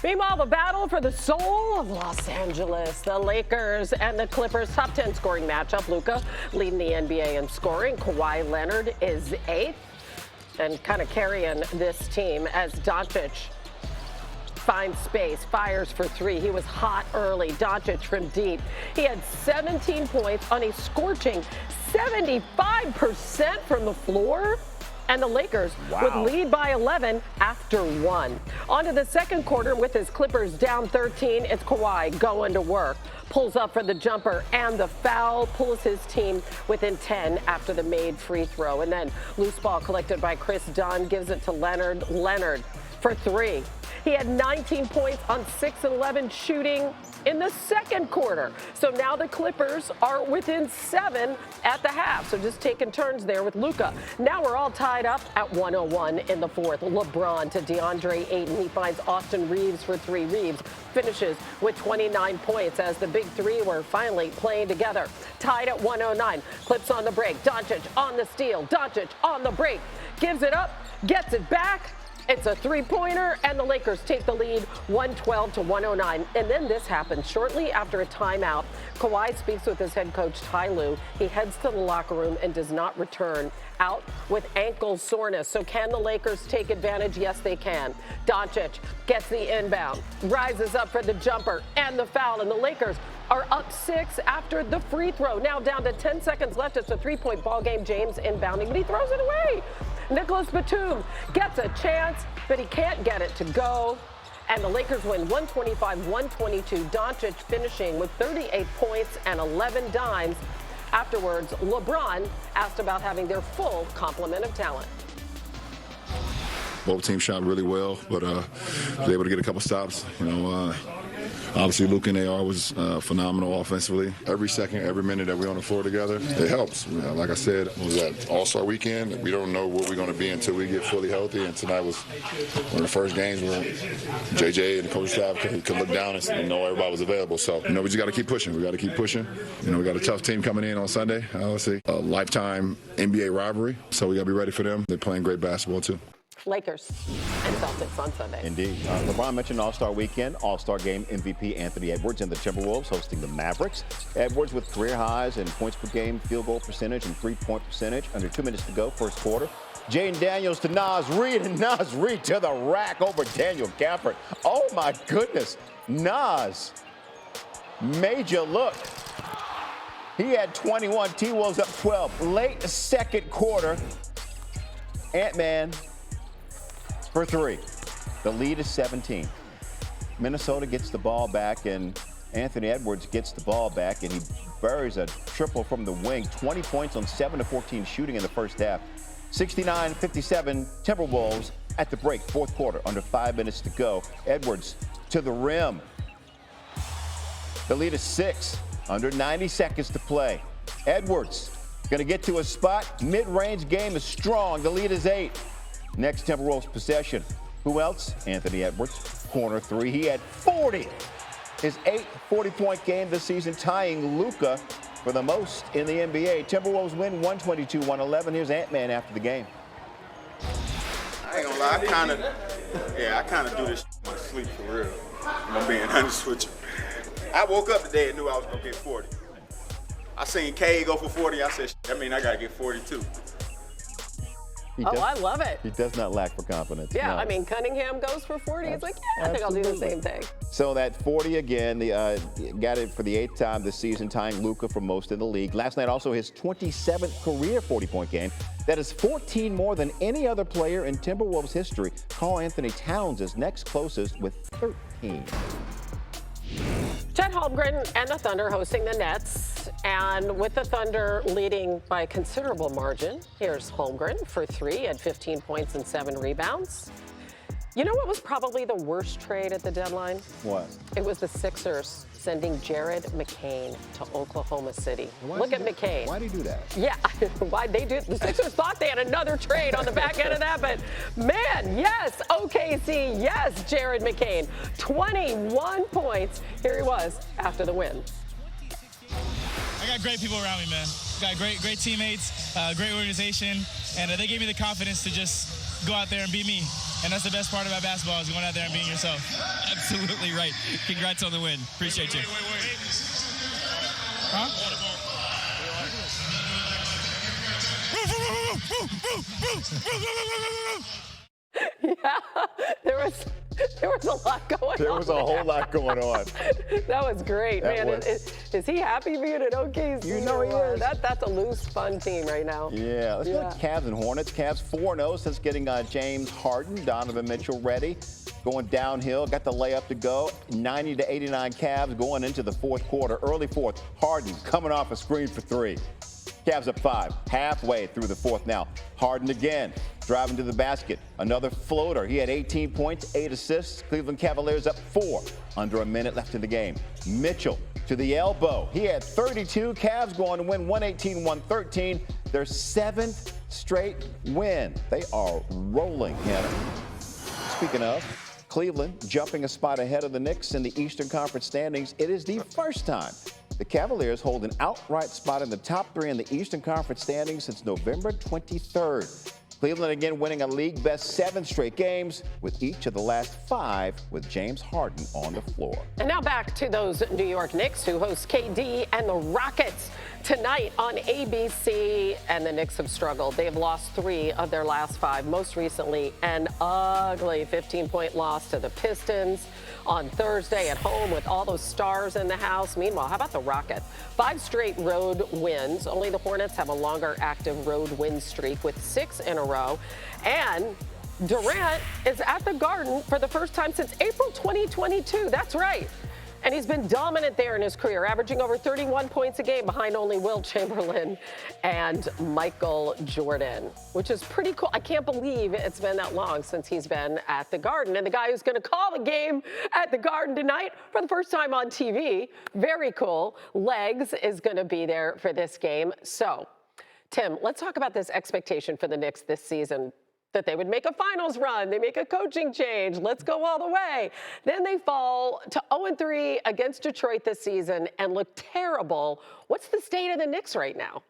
Meanwhile, the battle for the soul of Los Angeles, the Lakers and the Clippers, top 10 scoring matchup. Luka leading the NBA in scoring. Kawhi Leonard is 8th and kind of carrying this team as Doncic finds space, fires for 3. He was hot early. Doncic from deep. He had 17 points on a scorching 75% from the floor. And the Lakers would lead by 11 after 1. On to the second quarter with his Clippers down 13. It's Kawhi going to work. Pulls up for the jumper and the foul. Pulls his team within 10 after the made free throw. And then loose ball collected by Chris Dunn gives it to Leonard. Leonard for 3. He had 19 points on 6 and 11 shooting in the second quarter. So now the Clippers are within 7 at the half. So just taking turns there with Luka. Now we're all tied up at 101 in the fourth. LeBron to DeAndre Ayton. He finds Austin Reaves for 3. Reaves finishes with 29 points as the big three were finally playing together. Tied at 109. Clips on the break. Doncic on the steal. Doncic on the break. Gives it up. Gets it back. It's a three-pointer, and the Lakers take the lead 112 to 109. And then this happens shortly after a timeout. Kawhi speaks with his head coach, Ty Lue. He heads to the locker room and does not return, out with ankle soreness. So can the Lakers take advantage? Yes, they can. Doncic gets the inbound, rises up for the jumper and the foul, and the Lakers are up 6 after the free throw. Now down to 10 seconds left. It's a 3-point ball game. James inbounding, but he throws it away. Nicholas Batum gets a chance, but he can't get it to go. And the Lakers win 125-122. Doncic finishing with 38 points and 11 dimes. Afterwards, LeBron asked about having their full complement of talent. Both teams shot really well, but was able to get a couple stops. Obviously, Luka and AR was phenomenal offensively. Every second, every minute that we're on the floor together, it helps. Like I said, it was that All-Star weekend. We don't know what we're going to be until we get fully healthy, and tonight was one of the first games where JJ and the coaching staff could look down and know everybody was available. So, we just got to keep pushing. We got to keep pushing. We got a tough team coming in on Sunday. Let's see, a lifetime NBA rivalry, so we got to be ready for them. They're playing great basketball, too. Lakers and Celtics on Sunday. Indeed. LeBron mentioned All-Star Weekend. All-Star Game MVP Anthony Edwards and the Timberwolves hosting the Mavericks. Edwards with career highs in points per game, field goal percentage, and three-point percentage. Under 2 minutes to go, first quarter. Jaden Daniels to Naz Reid, and Naz Reid to the rack over Daniel Gafford. Oh, my goodness. Naz, major look. He had 21. T-Wolves up 12. Late second quarter. Ant-Man for 3. The lead is 17. Minnesota gets the ball back, and Anthony Edwards gets the ball back, and he buries a triple from the wing. 20 points on 7 of 14 shooting in the first half. 69-57 Timberwolves at the break, fourth quarter, under 5 minutes to go. Edwards to the rim. The lead is 6, under 90 seconds to play. Edwards going to get to a spot. Mid-range game is strong. The lead is 8. Next Timberwolves possession. Who else? Anthony Edwards, corner 3. He had 40. His 8th 40-point game this season, tying Luka for the most in the NBA. Timberwolves win 122-111. Here's Ant-Man after the game. I ain't gonna lie, I kind of do this in my sleep for real. I'm being honest with you. I woke up today and knew I was gonna get 40. I seen K go for 40. I said, that mean I gotta get 42. I love it. He does not lack for confidence. Yeah, no. I mean, Cunningham goes for 40. He's like, yeah, I think I'll do the same thing. So that 40 again, got it for the 8th time this season, tying Luka for most in the league. Last night also his 27th career 40-point game. That is 14 more than any other player in Timberwolves history. Karl Anthony Towns is next closest with 13. Chet Holmgren and the Thunder hosting the Nets, and with the Thunder leading by a considerable margin, here's Holmgren for 3 at 15 points and 7 rebounds. You know what was probably the worst trade at the deadline? What? It was the Sixers sending Jared McCain to Oklahoma City. Look at McCain. Why did he do that? Yeah, why'd they do it? The Sixers thought they had another trade on the back end of that, but man, yes, OKC, yes, Jared McCain. 21 points. Here he was after the win. I got great people around me, man. Got great teammates, great organization, and they gave me the confidence to just go out there and be me. And that's the best part about basketball is going out there and being yourself. Absolutely right. Congrats on the win. Appreciate you. Wait. Huh? Yeah, there was a lot going on. There was a whole lot going on. That was great, That man. was- Is he happy being at OKC? You know he is. That's a loose, fun team right now. Yeah, let's go to Cavs and Hornets. Cavs 4-0 since getting James Harden, Donovan Mitchell ready. Going downhill, got the layup to go. 90-89 Cavs going into the fourth quarter. Early fourth, Harden coming off a screen for three. Cavs up 5, halfway through the fourth now. Harden again, driving to the basket. Another floater. He had 18 points, 8 assists. Cleveland Cavaliers up 4, under a minute left in the game. Mitchell to the elbow. He had 32. Cavs going to win 118-113. Their 7th straight win. They are rolling, Hannah. Speaking of, Cleveland jumping a spot ahead of the Knicks in the Eastern Conference standings. It is the first time the Cavaliers hold an outright spot in the top 3 in the Eastern Conference standings since November 23rd. Cleveland again winning a league best 7 straight games, with each of the last 5 with James Harden on the floor. And now back to those New York Knicks who host KD and the Rockets tonight on ABC. And the Knicks have struggled. They have lost 3 of their last 5, most recently an ugly 15-point loss to the Pistons on Thursday at home with all those stars in the house. Meanwhile, how about the Rockets? 5 straight road wins. Only the Hornets have a longer active road win streak with 6 in a row. And Durant is at the Garden for the first time since April 2022. That's right. And he's been dominant there in his career, averaging over 31 points a game behind only Will Chamberlain and Michael Jordan, which is pretty cool. I can't believe it's been that long since he's been at the Garden. And the guy who's going to call the game at the Garden tonight for the first time on TV, very cool. Legs is going to be there for this game. So, Tim, let's talk about this expectation for the Knicks this season, that they would make a finals run, they make a coaching change, let's go all the way. Then they fall to 0-3 against Detroit this season and look terrible. What's the state of the Knicks right now?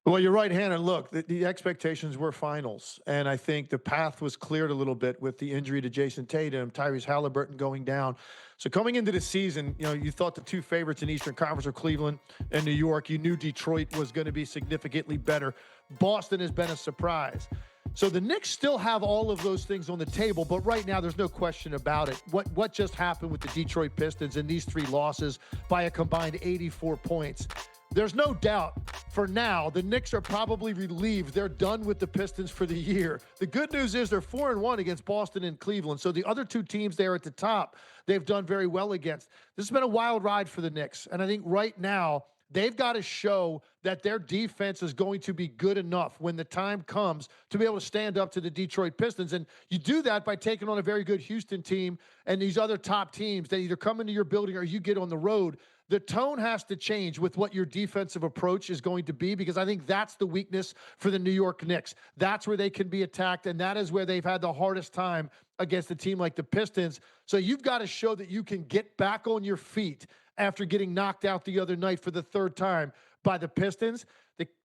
Well, you're right, Hannah. Look, the expectations were finals, and I think the path was cleared a little bit with the injury to Jason Tatum, Tyrese Halliburton going down. So coming into the season, you thought the 2 favorites in Eastern Conference are Cleveland and New York. You knew Detroit was going to be significantly better. Boston has been a surprise. So the Knicks still have all of those things on the table, but right now there's no question about it. What just happened with the Detroit Pistons and these 3 losses by a combined 84 points? There's no doubt, for now, the Knicks are probably relieved they're done with the Pistons for the year. The good news is they're 4-1 against Boston and Cleveland. So the other 2 teams there at the top, they've done very well against. This has been a wild ride for the Knicks. And I think right now, they've got to show that their defense is going to be good enough when the time comes to be able to stand up to the Detroit Pistons. And you do that by taking on a very good Houston team and these other top teams that either come into your building or you get on the road. The tone has to change with what your defensive approach is going to be, because I think that's the weakness for the New York Knicks. That's where they can be attacked, and that is where they've had the hardest time against a team like the Pistons. So you've got to show that you can get back on your feet after getting knocked out the other night for the 3rd time by the Pistons.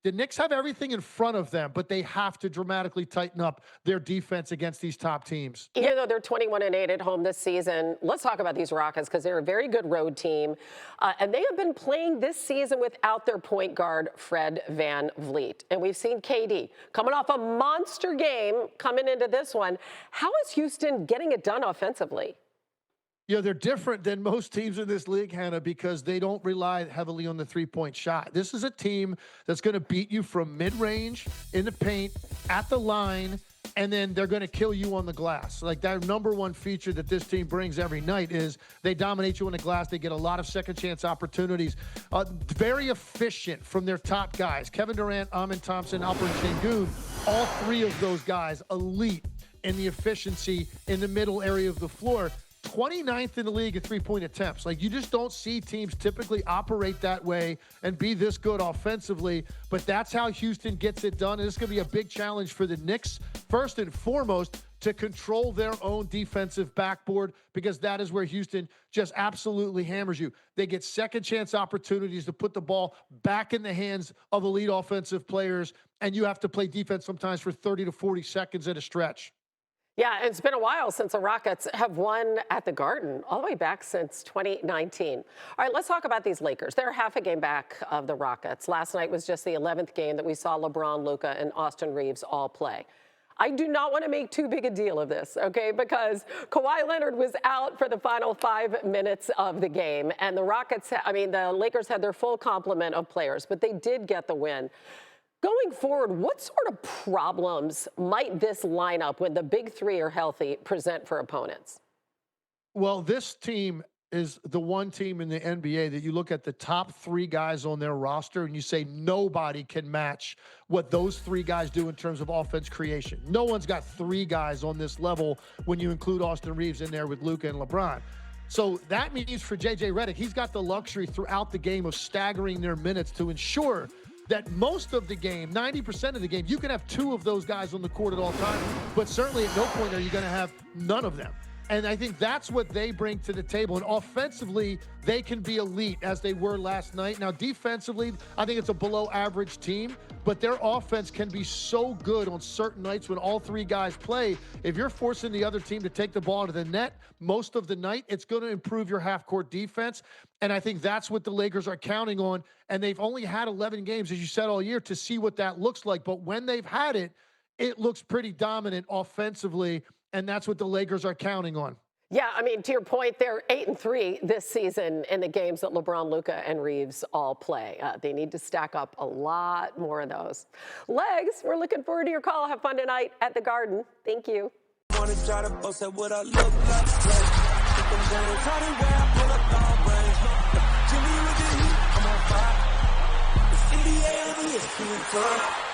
The Knicks have everything in front of them, but they have to dramatically tighten up their defense against these top teams. Even though they're 21-8 at home this season, let's talk about these Rockets, because they're a very good road team. And they have been playing this season without their point guard, Fred VanVleet. And we've seen KD coming off a monster game coming into this one. How is Houston getting it done offensively? They're different than most teams in this league, Hannah, because they don't rely heavily on the 3-point shot. This is a team that's going to beat you from mid-range, in the paint, at the line, and then they're going to kill you on the glass. Like, their number one feature that this team brings every night is they dominate you on the glass. They get a lot of second-chance opportunities. Very efficient from their top guys. Kevin Durant, Amin Thompson, Alperen Sengun, all 3 of those guys elite in the efficiency in the middle area of the floor. 29th in the league at 3-point attempts. Like, you just don't see teams typically operate that way and be this good offensively, but that's how Houston gets it done. And it's going to be a big challenge for the Knicks, first and foremost, to control their own defensive backboard, because that is where Houston just absolutely hammers you. They get second chance opportunities to put the ball back in the hands of elite offensive players, and you have to play defense sometimes for 30 to 40 seconds at a stretch. Yeah, it's been a while since the Rockets have won at the Garden, all the way back since 2019. All right, let's talk about these Lakers. They're half a game back of the Rockets. Last night was just the 11th game that we saw LeBron, Luka, and Austin Reaves all play. I do not want to make too big a deal of this, okay, because Kawhi Leonard was out for the final 5 minutes of the game, and the Lakers had their full complement of players, but they did get the win. Going forward, what sort of problems might this lineup, when the big three are healthy, present for opponents? Well, this team is the one team in the NBA that you look at the top 3 guys on their roster and you say nobody can match what those 3 guys do in terms of offense creation. No one's got 3 guys on this level when you include Austin Reaves in there with Luka and LeBron. So that means for J.J. Redick, he's got the luxury throughout the game of staggering their minutes to ensure that most of the game, 90% of the game, you can have 2 of those guys on the court at all times, but certainly at no point are you going to have none of them. And I think that's what they bring to the table. And offensively, they can be elite as they were last night. Now, defensively, I think it's a below average team, but their offense can be so good on certain nights when all 3 guys play. If you're forcing the other team to take the ball to the net most of the night, it's going to improve your half-court defense. And I think that's what the Lakers are counting on. And they've only had 11 games, as you said, all year to see what that looks like. But when they've had it, it looks pretty dominant offensively. And that's what the Lakers are counting on. Yeah, I mean, to your point, they're 8-3 this season in the games that LeBron, Luka, and Reaves all play. They need to stack up a lot more of those. Legs, we're looking forward to your call. Have fun tonight at the Garden. Thank you. Wanna try to post at what I look like. Think I'm gonna try to wear, pull up all brains. Jimmy with the heat, I'm on fire. It's NBA on the ESPN.